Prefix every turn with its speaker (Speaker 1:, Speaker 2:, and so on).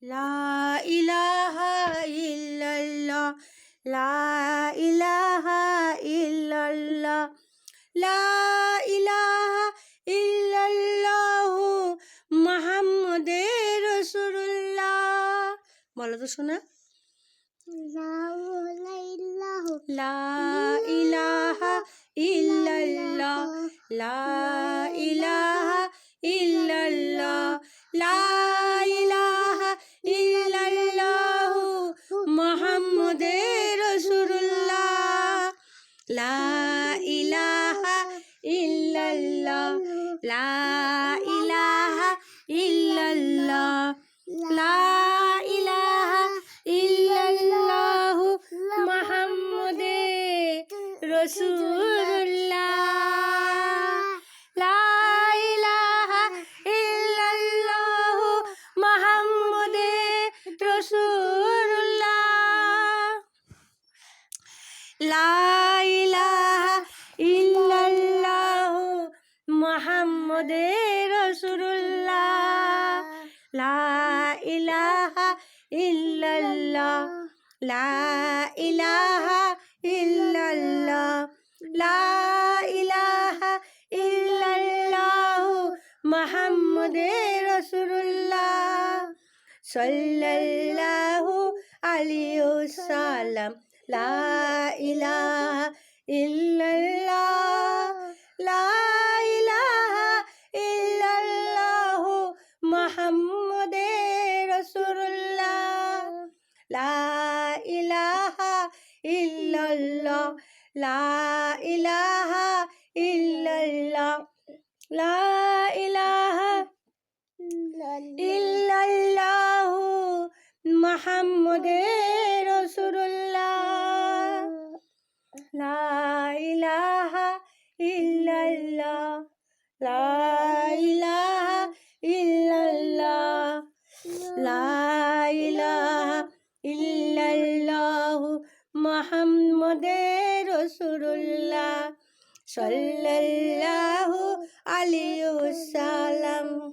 Speaker 1: লা ইলাহা ইল্লাল্লাহ, লা ইলাহা ইল্লাল্লাহ, লা ইলাহা ইল্লাল্লাহু মুহাম্মাদুর রাসূলুল্লাহ। বলো তো শোনা। লা ইলাহা ইল্লাল্লাহ, লা ইলাহা ইল্লাল্লাহ, লা ইলাহা ইল্লাল্লাহু মুহাম্মাদুর রাসূলুল্লাহ। লা ইলাহা ইল্লাল্লাহ, লা ইলাহা ইল্লাল্লাহ, লা ইলাহা ইল্লাল্লাহু মুহাম্মাদুর রাসূলুল্লাহ। লা ইলাহা ইল্লাল্লাহু মুহাম্মাদুর রাসূলুল্লাহ। লা ইলাহা ইল্লাল্লাহু মুহাম্মাদুর রাসূলুল্লাহ। লা ইলাহা ইল্লাল্লাহ, লা ইলাহা ইল্লাল্লাহ, লা ইলাহা ইল্লাল্লাহু মুহাম্মাদুর রাসূলুল্লাহ। সাল্লাল্লাহু আলাইহি ওয়াসাল্লাম। লা ইলাহা ইল্লাল্লাহ, লা ইলাহা ইল্লাল্লাহু মুহাম্মাদুর রাসূলুল্লাহ। লা ইলাহা ইল্লাল্লাহ, লা ইলাহা ইল্লাল্লাহ, লা ইলাহা ইল্লাল্লাহু মুহাম্মাদুর রাসূলুল্লাহ। লা ইলাহা ইল্লাল্লাহ, লা ইলাহা ইল্লাল্লাহ, লা ইলাহা ইল্লাল্লাহু মুহাম্মাদুর রাসূলুল্লাহ। সাল্লাল্লাহু আলাইহি ওয়াসাল্লাম।